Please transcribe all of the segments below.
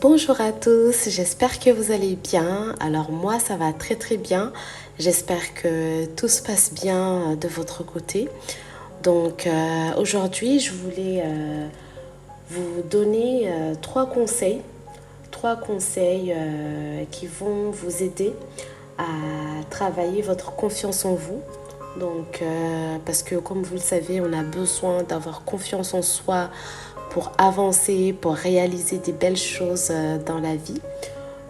Bonjour à tous, j'espère que vous allez bien. Alors moi, ça va très très bien. J'espère que tout se passe bien de votre côté. Aujourd'hui, je voulais vous donner trois conseils qui vont vous aider à travailler votre confiance en vous. Parce que comme vous le savez, on a besoin d'avoir confiance en soi pour avancer, pour réaliser des belles choses dans la vie.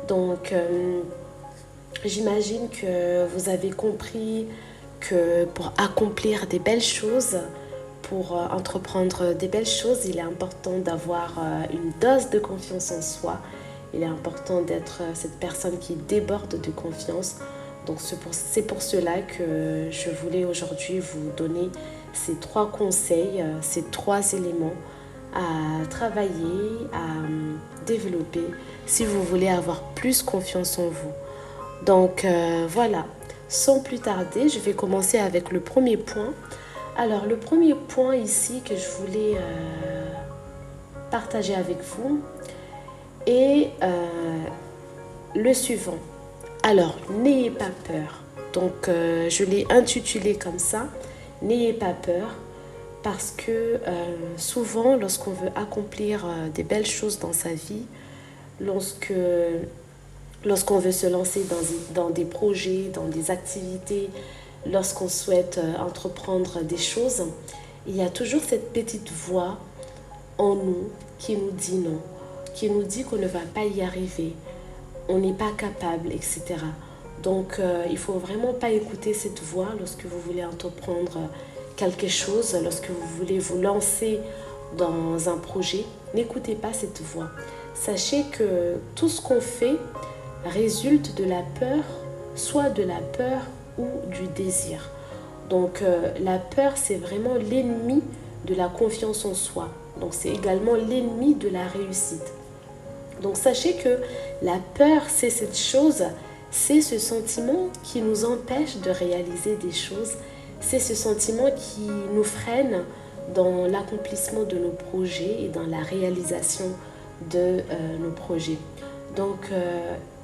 Donc, euh, J'imagine que vous avez compris que pour accomplir des belles choses, pour entreprendre des belles choses, il est important d'avoir une dose de confiance en soi. Il est important d'être cette personne qui déborde de confiance. Donc c'est pour cela que je voulais aujourd'hui vous donner ces trois conseils, ces trois éléments à travailler, à développer si vous voulez avoir plus confiance en vous. Voilà, sans plus tarder, je vais commencer avec le premier point. Alors le premier point ici que je voulais partager avec vous est le suivant. Alors, n'ayez pas peur. Je l'ai intitulé comme ça, n'ayez pas peur, parce que souvent, lorsqu'on veut accomplir des belles choses dans sa vie, lorsque lorsqu'on veut se lancer dans des projets, dans des activités, lorsqu'on souhaite entreprendre des choses, il y a toujours cette petite voix en nous qui nous dit non, qui nous dit qu'on ne va pas y arriver, on n'est pas capable, etc. Il ne faut vraiment pas écouter cette voix lorsque vous voulez entreprendre quelque chose, lorsque vous voulez vous lancer dans un projet. N'écoutez pas cette voix. Sachez que tout ce qu'on fait résulte de la peur, soit de la peur ou du désir. La peur, c'est vraiment l'ennemi de la confiance en soi. Donc c'est également l'ennemi de la réussite. Donc sachez que la peur, c'est cette chose, c'est ce sentiment qui nous empêche de réaliser des choses, c'est ce sentiment qui nous freine dans l'accomplissement de nos projets et dans la réalisation de nos projets. Donc,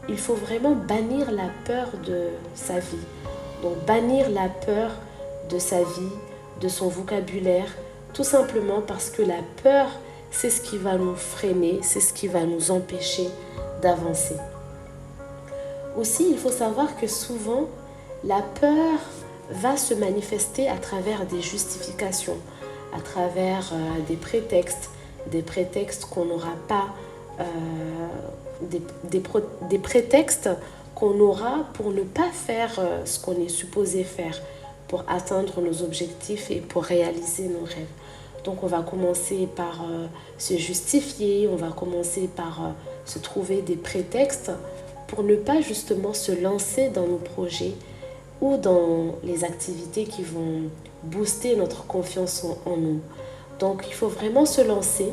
il faut vraiment bannir la peur de sa vie. Donc, bannir la peur de sa vie, de son vocabulaire, tout simplement parce que la peur, c'est ce qui va nous freiner, c'est ce qui va nous empêcher d'avancer. Aussi, il faut savoir que souvent, la peur va se manifester à travers des justifications, à travers des prétextes qu'on n'aura pas, des prétextes qu'on aura pour ne pas faire ce qu'on est supposé faire, pour atteindre nos objectifs et pour réaliser nos rêves. Donc on va commencer par se justifier, on va commencer par se trouver des prétextes pour ne pas justement se lancer dans nos projets ou dans les activités qui vont booster notre confiance en nous. Donc il faut vraiment se lancer.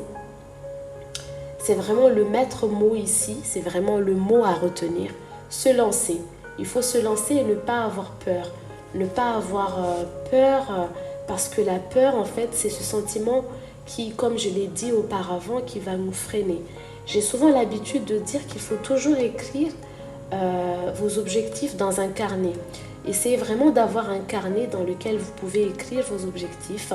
C'est vraiment le maître mot ici, c'est vraiment le mot à retenir. Se lancer. Il faut se lancer et ne pas avoir peur. Ne pas avoir peur parce que la peur, en fait, c'est ce sentiment qui, comme je l'ai dit auparavant, qui va nous freiner. J'ai souvent l'habitude de dire qu'il faut toujours écrire vos objectifs dans un carnet. Essayez vraiment d'avoir un carnet dans lequel vous pouvez écrire vos objectifs,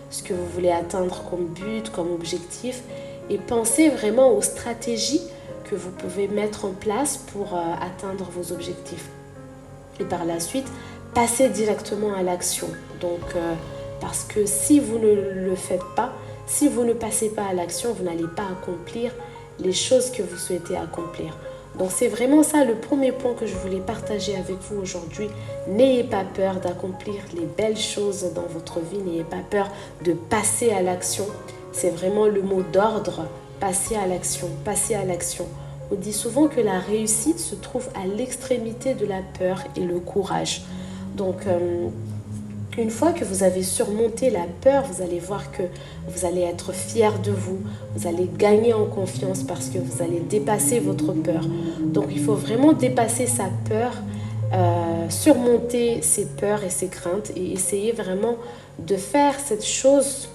ce que vous voulez atteindre comme but, comme objectif, et pensez vraiment aux stratégies que vous pouvez mettre en place pour atteindre vos objectifs. Et par la suite, passez directement à l'action. Parce que si vous ne le faites pas, si vous ne passez pas à l'action, vous n'allez pas accomplir les choses que vous souhaitez accomplir. Donc c'est vraiment ça le premier point que je voulais partager avec vous aujourd'hui. N'ayez pas peur d'accomplir les belles choses dans votre vie. N'ayez pas peur de passer à l'action. C'est vraiment le mot d'ordre. Passer à l'action, passer à l'action. On dit souvent que la réussite se trouve à l'extrémité de la peur et le courage. Une fois que vous avez surmonté la peur, vous allez voir que vous allez être fier de vous, vous allez gagner en confiance parce que vous allez dépasser votre peur. Donc il faut vraiment dépasser sa peur, surmonter ses peurs et ses craintes et essayer vraiment de faire cette chose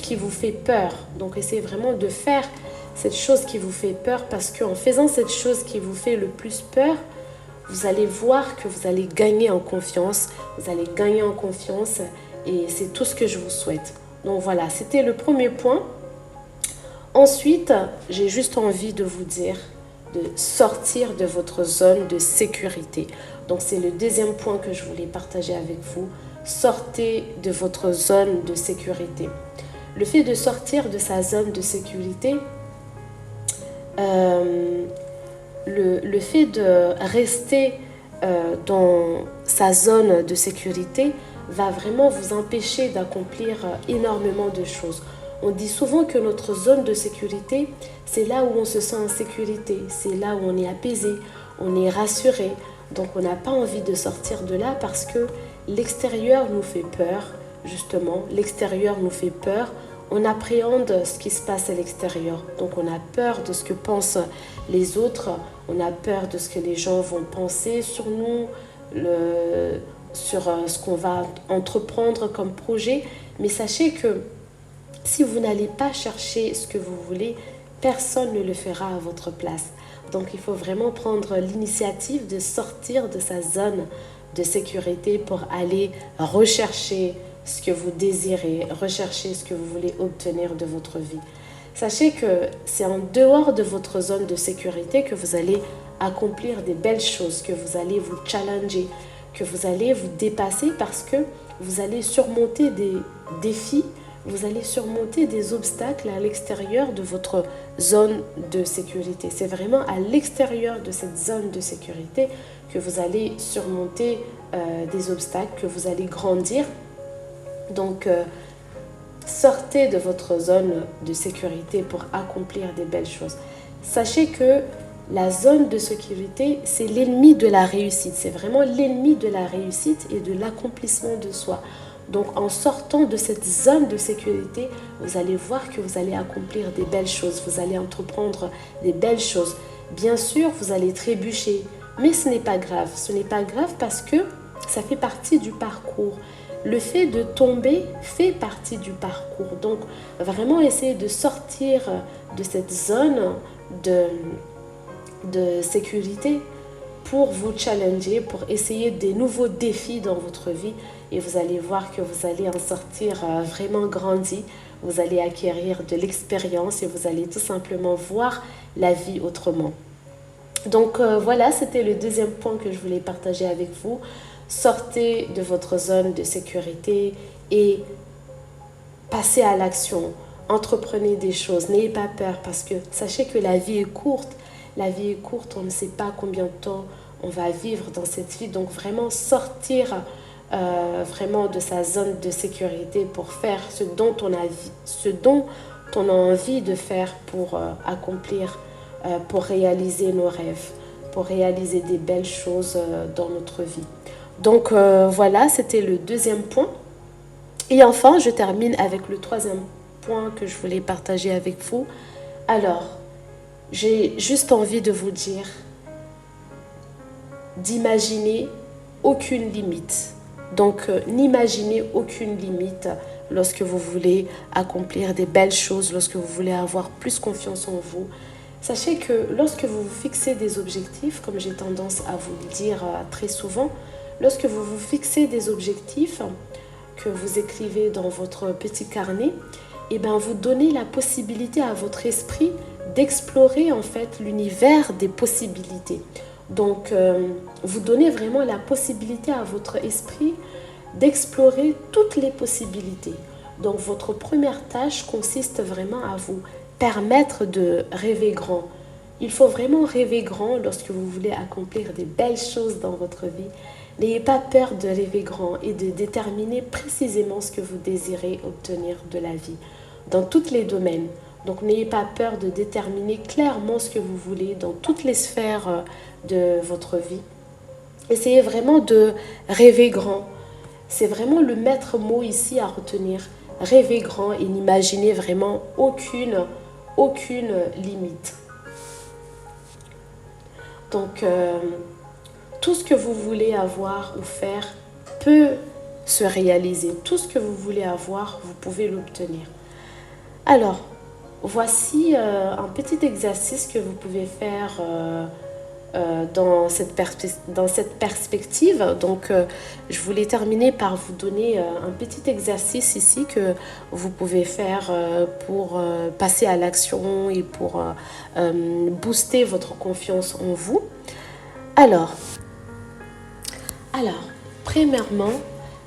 qui vous fait peur. Donc essayez vraiment de faire cette chose qui vous fait peur, parce qu'en faisant cette chose qui vous fait le plus peur, vous allez voir que vous allez gagner en confiance, et c'est tout ce que je vous souhaite. Donc voilà, c'était le premier point. Ensuite, j'ai juste envie de vous dire de sortir de votre zone de sécurité. Donc c'est le deuxième point que je voulais partager avec vous. Sortez de votre zone de sécurité. Le fait de sortir de sa zone de sécurité, le fait de rester dans sa zone de sécurité va vraiment vous empêcher d'accomplir énormément de choses. On dit souvent que notre zone de sécurité, c'est là où on se sent en sécurité, c'est là où on est apaisé, on est rassuré. Donc on n'a pas envie de sortir de là parce que l'extérieur nous fait peur, justement. L'extérieur nous fait peur. On appréhende ce qui se passe à l'extérieur. Donc on a peur de ce que pensent les autres, on a peur de ce que les gens vont penser sur nous, sur ce qu'on va entreprendre comme projet. Mais sachez que si vous n'allez pas chercher ce que vous voulez, personne ne le fera à votre place. Donc il faut vraiment prendre l'initiative de sortir de sa zone de sécurité pour aller rechercher ce que vous désirez, rechercher ce que vous voulez obtenir de votre vie. Sachez que c'est en dehors de votre zone de sécurité que vous allez accomplir des belles choses, que vous allez vous challenger, que vous allez vous dépasser parce que vous allez surmonter des défis, vous allez surmonter des obstacles à l'extérieur de votre zone de sécurité. C'est vraiment à l'extérieur de cette zone de sécurité que vous allez surmonter des obstacles, que vous allez grandir. Donc, sortez de votre zone de sécurité pour accomplir des belles choses. Sachez que la zone de sécurité, c'est l'ennemi de la réussite. C'est vraiment l'ennemi de la réussite et de l'accomplissement de soi. Donc, en sortant de cette zone de sécurité, vous allez voir que vous allez accomplir des belles choses. Vous allez entreprendre des belles choses. Bien sûr, vous allez trébucher, mais ce n'est pas grave. Ce n'est pas grave parce que ça fait partie du parcours. Le fait de tomber fait partie du parcours. Donc, vraiment essayer de sortir de cette zone de sécurité pour vous challenger, pour essayer des nouveaux défis dans votre vie. Et vous allez voir que vous allez en sortir vraiment grandi. Vous allez acquérir de l'expérience et vous allez tout simplement voir la vie autrement. Donc voilà, c'était le deuxième point que je voulais partager avec vous. Sortez de votre zone de sécurité et passez à l'action. Entreprenez des choses, n'ayez pas peur parce que sachez que la vie est courte. La vie est courte, on ne sait pas combien de temps on va vivre dans cette vie. Donc vraiment sortir vraiment de sa zone de sécurité pour faire ce dont on a envie de faire pour accomplir, pour réaliser nos rêves, pour réaliser des belles choses dans notre vie. Donc voilà, c'était le deuxième point. Et enfin, je termine avec le troisième point que je voulais partager avec vous. Alors, j'ai juste envie de vous dire d'imaginer aucune limite. Donc, n'imaginez aucune limite lorsque vous voulez accomplir des belles choses, lorsque vous voulez avoir plus confiance en vous. Sachez que lorsque vous vous fixez des objectifs, comme j'ai tendance à vous le dire très souvent, lorsque vous vous fixez des objectifs que vous écrivez dans votre petit carnet, et bien vous donnez la possibilité à votre esprit d'explorer en fait l'univers des possibilités. Donc, vous donnez vraiment la possibilité à votre esprit d'explorer toutes les possibilités. Donc, votre première tâche consiste vraiment à vous permettre de rêver grand. Il faut vraiment rêver grand lorsque vous voulez accomplir des belles choses dans votre vie. N'ayez pas peur de rêver grand et de déterminer précisément ce que vous désirez obtenir de la vie, dans tous les domaines. Donc n'ayez pas peur de déterminer clairement ce que vous voulez dans toutes les sphères de votre vie. Essayez vraiment de rêver grand. C'est vraiment le maître mot ici à retenir. Rêver grand et n'imaginez vraiment aucune limite. Donc, tout ce que vous voulez avoir ou faire peut se réaliser. Tout ce que vous voulez avoir, vous pouvez l'obtenir. Alors, voici un petit exercice que vous pouvez faire dans cette perspective. Donc, je voulais terminer par vous donner un petit exercice ici que vous pouvez faire pour passer à l'action et pour booster votre confiance en vous. Alors, premièrement,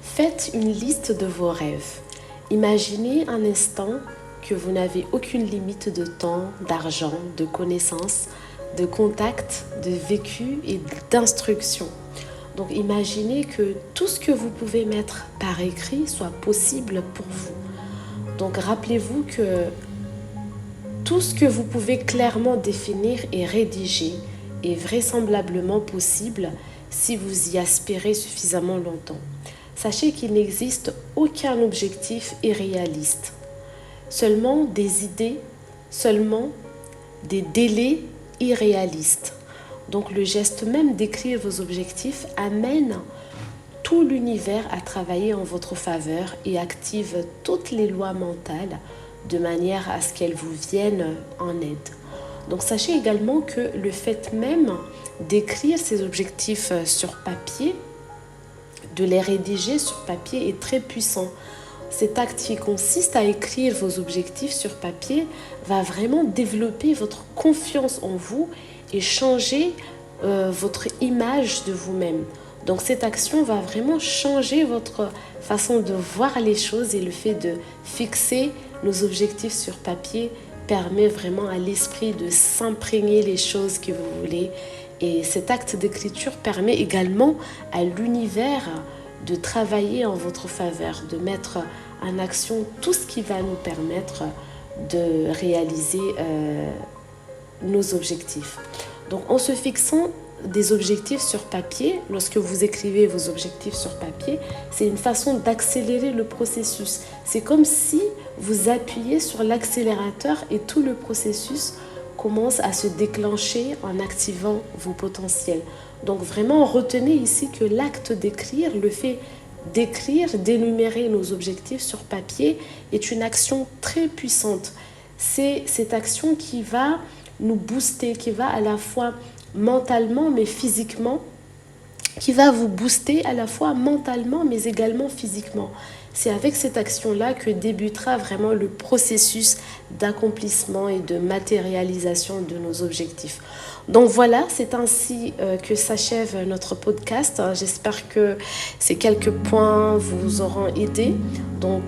faites une liste de vos rêves. Imaginez un instant que vous n'avez aucune limite de temps, d'argent, de connaissances, de contacts, de vécu et d'instruction. Donc imaginez que tout ce que vous pouvez mettre par écrit soit possible pour vous. Donc rappelez-vous que tout ce que vous pouvez clairement définir et rédiger est vraisemblablement possible si vous y aspirez suffisamment longtemps. Sachez qu'il n'existe aucun objectif irréaliste. Seulement des idées, seulement des délais irréalistes. Donc le geste même d'écrire vos objectifs amène tout l'univers à travailler en votre faveur et active toutes les lois mentales de manière à ce qu'elles vous viennent en aide. Donc sachez également que le fait même d'écrire ces objectifs sur papier, de les rédiger sur papier est très puissant. Cet acte qui consiste à écrire vos objectifs sur papier va vraiment développer votre confiance en vous et changer votre image de vous-même. Donc cette action va vraiment changer votre façon de voir les choses et le fait de fixer nos objectifs sur papier permet vraiment à l'esprit de s'imprégner les choses que vous voulez. Et cet acte d'écriture permet également à l'univers de travailler en votre faveur, de mettre en action tout ce qui va nous permettre de réaliser nos objectifs. Donc en se fixant des objectifs sur papier, lorsque vous écrivez vos objectifs sur papier, c'est une façon d'accélérer le processus. C'est comme si vous appuyez sur l'accélérateur et tout le processus commence à se déclencher en activant vos potentiels. Donc vraiment, retenez ici que l'acte d'écrire, le fait d'écrire, d'énumérer nos objectifs sur papier est une action très puissante. C'est cette action qui va nous booster, qui va à la fois mentalement mais physiquement, qui va vous booster à la fois mentalement mais également physiquement. C'est avec cette action-là que débutera vraiment le processus d'accomplissement et de matérialisation de nos objectifs. Donc voilà, c'est ainsi que s'achève notre podcast. J'espère que ces quelques points vous auront aidé. Donc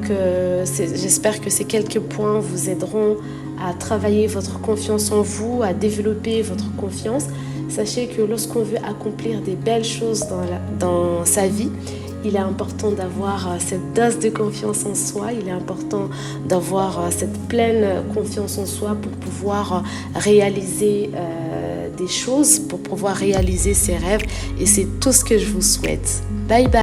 j'espère que ces quelques points vous aideront à travailler votre confiance en vous, à développer votre confiance. Sachez que lorsqu'on veut accomplir des belles choses dans sa vie, il est important d'avoir cette dose de confiance en soi. Il est important d'avoir cette pleine confiance en soi pour pouvoir réaliser des choses, pour pouvoir réaliser ses rêves. Et c'est tout ce que je vous souhaite. Bye bye.